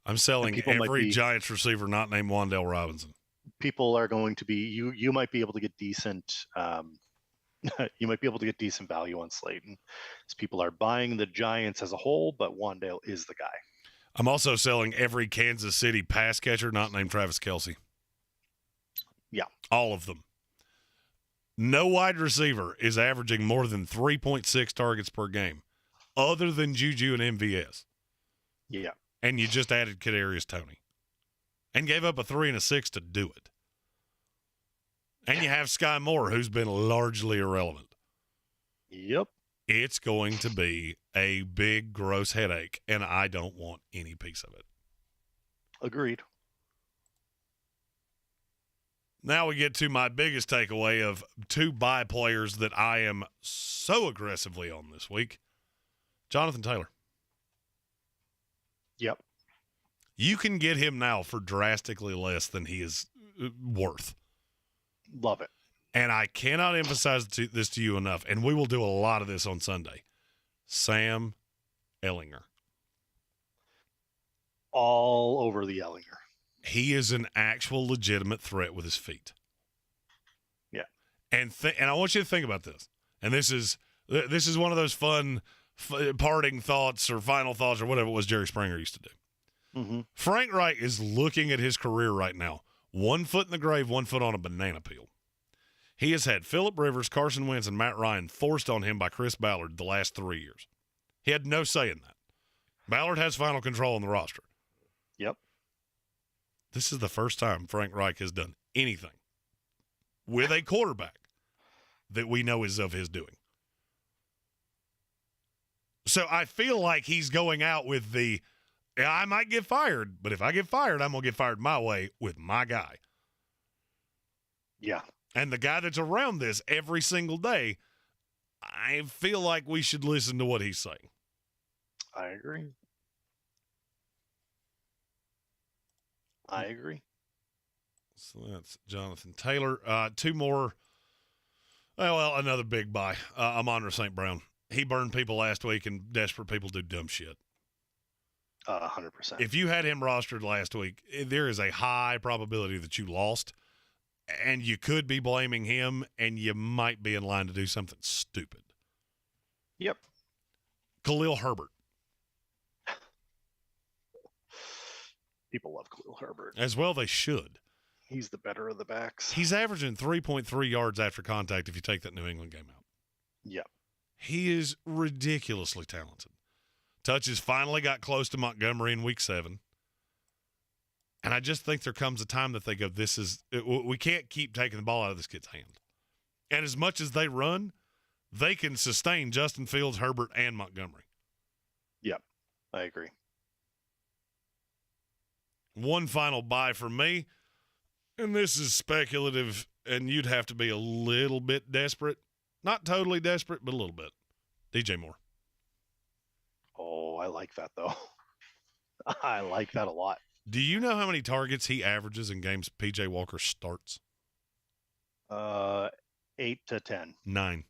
I'm selling every Giants receiver not named Wan'Dale Robinson. People are going to be you might be able to get decent you might be able to get decent value on Slayton, as people are buying the Giants as a whole, but Wan'Dale is the guy. I'm also selling every Kansas City pass catcher not named Travis Kelce. Yeah. All of them. No wide receiver is averaging more than 3.6 targets per game, other than Juju and MVS. Yeah. And you just added Kadarius Toney and gave up a 3 and a 6 to do it. And you have Sky Moore, who's been largely irrelevant. Yep. It's going to be a big, gross headache, and I don't want any piece of it. Agreed. Now we get to my biggest takeaway of two buy players that I am so aggressively on this week. Jonathan Taylor. Yep. You can get him now for drastically less than he is worth. Love it. And I cannot emphasize this to you enough, and we will do a lot of this on Sunday. Sam Ehlinger. All over the Ehlinger. He is an actual legitimate threat with his feet. Yeah. And I want you to think about this. And this is one of those fun parting thoughts or final thoughts or whatever it was Jerry Springer used to do. Mm-hmm. Frank Reich is looking at his career right now. 1 foot in the grave, 1 foot on a banana peel. He has had Phillip Rivers, Carson Wentz, and Matt Ryan forced on him by Chris Ballard the last 3 years. He had no say in that. Ballard has final control on the roster. Yep. This is the first time Frank Reich has done anything with a quarterback that we know is of his doing. So I feel like he's going out with I might get fired, but if I get fired, I'm going to get fired my way with my guy. Yeah. And the guy that's around this every single day, I feel like we should listen to what he's saying. I agree. So that's Jonathan Taylor. Two more. Well, another big buy. Amon-Ra St. Brown. He burned people last week, and desperate people do dumb shit. 100%. If you had him rostered last week, there is a high probability that you lost, and you could be blaming him, and you might be in line to do something stupid. Yep. Khalil Herbert. People love Khalil Herbert. As well they should. He's the better of the backs. He's averaging 3.3 yards after contact if you take that New England game out. Yep. He is ridiculously talented. Touches finally got close to Montgomery in week 7. And I just think there comes a time that they go, we can't keep taking the ball out of this kid's hand. And as much as they run, they can sustain Justin Fields, Herbert, and Montgomery. Yep, I agree. One final buy from me, and this is speculative, and you'd have to be a little bit desperate. Not totally desperate, but a little bit. DJ Moore. Oh, I like that, though. I like that a lot. Do you know how many targets he averages in games P.J. Walker starts? 8 to 10. 9.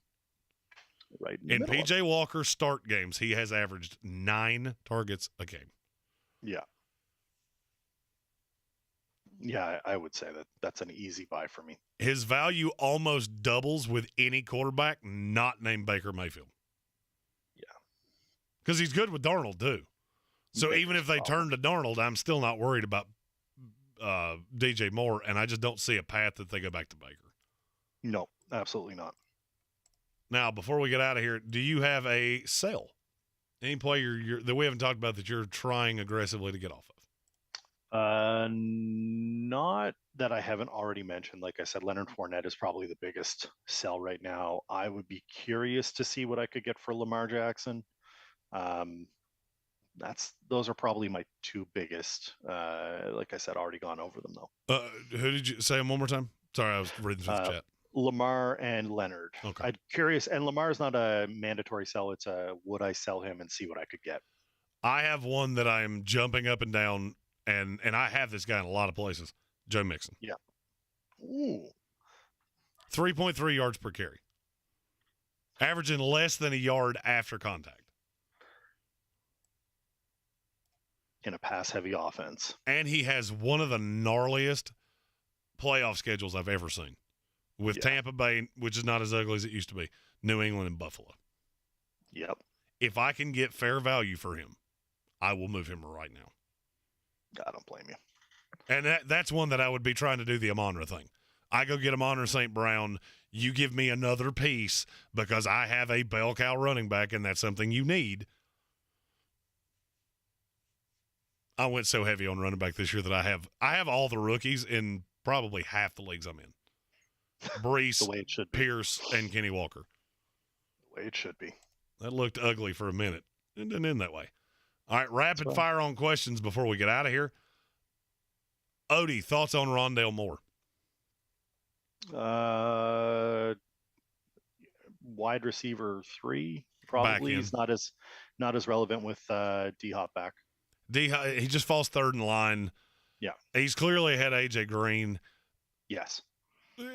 Right in P.J. Walker start games, he has averaged 9 targets a game. Yeah. Yeah, I would say that's an easy buy for me. His value almost doubles with any quarterback not named Baker Mayfield. Yeah. Because he's good with Darnold, too. So Baker's even if they turn to Darnold, I'm still not worried about DJ Moore, and I just don't see a path that they go back to Baker. No, absolutely not. Now, before we get out of here, do you have a sell Any player that we haven't talked about that you're trying aggressively to get off of? Not that I haven't already mentioned. Like I said, Leonard Fournette is probably the biggest sell right now. I would be curious to see what I could get for Lamar Jackson. Those are probably my two biggest. Like I said, already gone over them though. Who did you say them one more time? Sorry, I was reading through the chat. Lamar and Leonard. Okay. I'm curious, and Lamar is not a mandatory sell. It's a would I sell him and see what I could get. I have one that I am jumping up and down, and I have this guy in a lot of places. Joe Mixon. Yeah. Ooh. 3.3 yards per carry. Averaging less than a yard after contact. In a pass-heavy offense. And he has one of the gnarliest playoff schedules I've ever seen. With Tampa Bay, which is not as ugly as it used to be, New England and Buffalo. Yep. If I can get fair value for him, I will move him right now. I don't blame you. And that's one that I would be trying to do the Amon-Ra thing. I go get Amon-Ra St. Brown. You give me another piece because I have a bell cow running back, and that's something you need. I went so heavy on running back this year that I have all the rookies in probably half the leagues I'm in. Brees, The way it should be. Pierce, and Kenny Walker. The way it should be. That looked ugly for a minute. It didn't end that way. All right, rapid fire on questions before we get out of here. Odie, thoughts on Rondale Moore? Wide receiver 3, probably. He's not as relevant with D-Hop back. He just falls third in line. Yeah. He's clearly ahead of A.J. Green. Yes.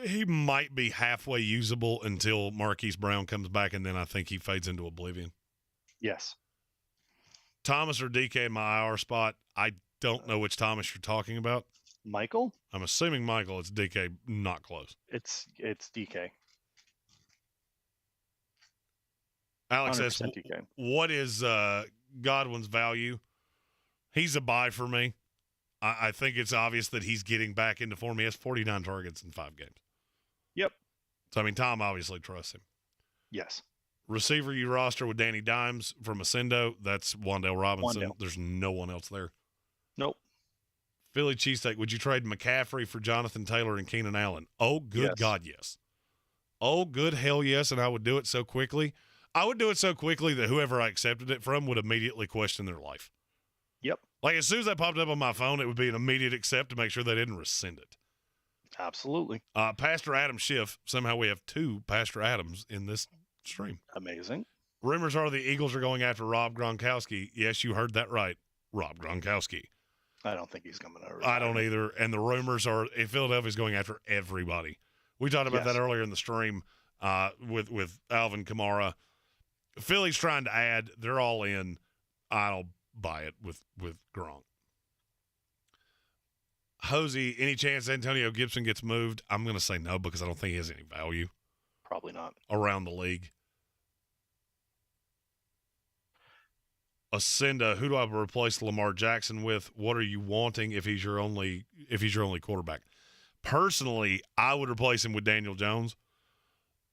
He might be halfway usable until Marquise Brown comes back, and then I think he fades into oblivion. Yes. Thomas or DK in my IR spot. I don't know which Thomas you're talking about. Michael? I'm assuming Michael. It's DK, not close. It's DK. Alex says, DK. what is Godwin's value? He's a buy for me. I think it's obvious that he's getting back into form. He has 49 targets in 5 games. Yep. So, I mean, Tom obviously trusts him. Yes. Receiver you roster with Danny Dimes from Ascendo. That's Wan'Dale Robinson. Wan'Dale. There's no one else there. Nope. Philly cheesesteak. Would you trade McCaffrey for Jonathan Taylor and Keenan Allen? Oh, good God, yes. Oh, good hell yes, and I would do it so quickly. I would do it so quickly that whoever I accepted it from would immediately question their life. Yep. Like, as soon as that popped up on my phone, it would be an immediate accept to make sure they didn't rescind it. Absolutely. Pastor Adam Schiff. Somehow we have 2 Pastor Adams in this stream. Amazing. Rumors are the Eagles are going after Rob Gronkowski. Yes, you heard that right. Rob Gronkowski. I don't think he's coming to retire. I don't either. And the rumors are Philadelphia's going after everybody. We talked about that earlier in the stream with Alvin Kamara. Philly's trying to add. They're all in. I don't buy it with Gronk. Hosey, any chance Antonio Gibson gets moved? I'm going to say no because I don't think he has any value. Probably not. Around the league. Ascenda, who do I replace Lamar Jackson with? What are you wanting if he's your only quarterback? Personally, I would replace him with Daniel Jones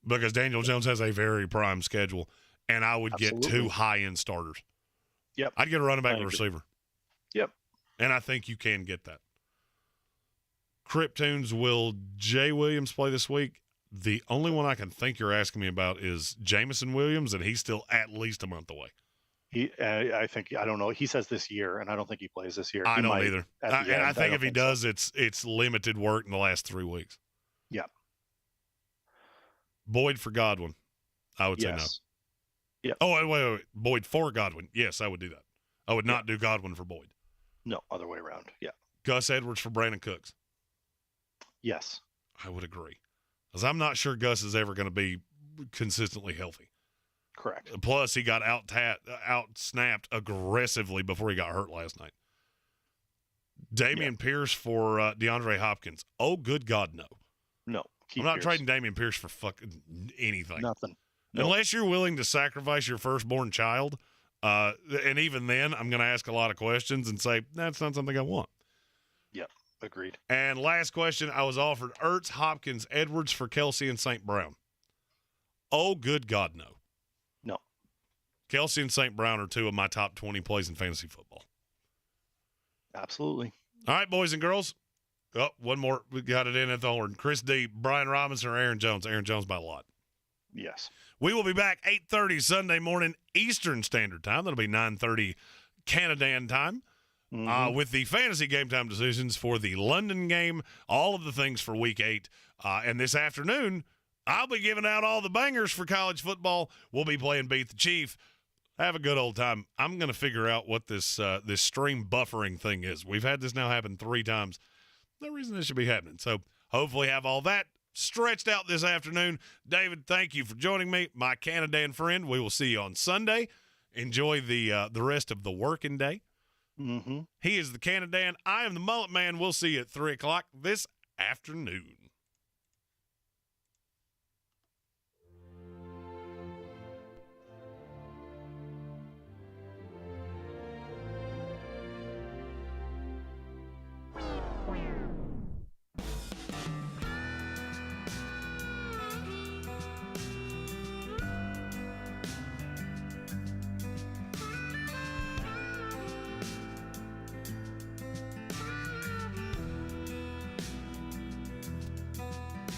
because Daniel Jones has a very prime schedule, and I would get 2 high-end starters. Yep. I'd get a running back and a receiver. Yep. And I think you can get that. Cryptunes, will Jay Williams play this week? The only one I can think you're asking me about is Jameson Williams, and he's still at least a month away. I don't know. He says this year, and I don't think he plays this year. I don't either. And I think if he does, it's limited work in the last 3 weeks. Yeah. Boyd for Godwin. I would say no. Yeah. Oh, wait. Boyd for Godwin. Yes, I would do that. I would not do Godwin for Boyd. No, other way around. Yeah. Gus Edwards for Brandon Cooks. Yes. I would agree. Because I'm not sure Gus is ever going to be consistently healthy. Correct. Plus, he got out-snapped aggressively before he got hurt last night. Dameon Pierce for DeAndre Hopkins. Oh, good God, no. No. I'm not trading Dameon Pierce for fucking anything. Nothing. Nope. Unless you're willing to sacrifice your firstborn child. And even then, I'm going to ask a lot of questions and say, that's not something I want. Yep. Agreed. And last question, I was offered Ertz, Hopkins, Edwards for Kelsey and St. Brown. Oh, good God, no. No. Kelsey and St. Brown are two of my top 20 plays in fantasy football. Absolutely. All right, boys and girls. Oh, one more. We got it in at the horn. Chris D, Brian Robinson, or Aaron Jones? Aaron Jones by a lot. Yes. We will be back 8:30 Sunday morning Eastern Standard Time. That'll be 9:30 Canadian time. With the fantasy game time decisions for the London game, all of the things for Week 8. And this afternoon, I'll be giving out all the bangers for college football. We'll be playing Beat the Chief. Have a good old time. I'm going to figure out what this this stream buffering thing is. We've had this now happen 3 times. No reason this should be happening. So hopefully have all that stretched out this afternoon. David, thank you for joining me, my Canadian friend. We will see you on Sunday. Enjoy the rest of the working day. He is the Canadian. I am the Mullet Man. We'll see you at 3 o'clock this afternoon.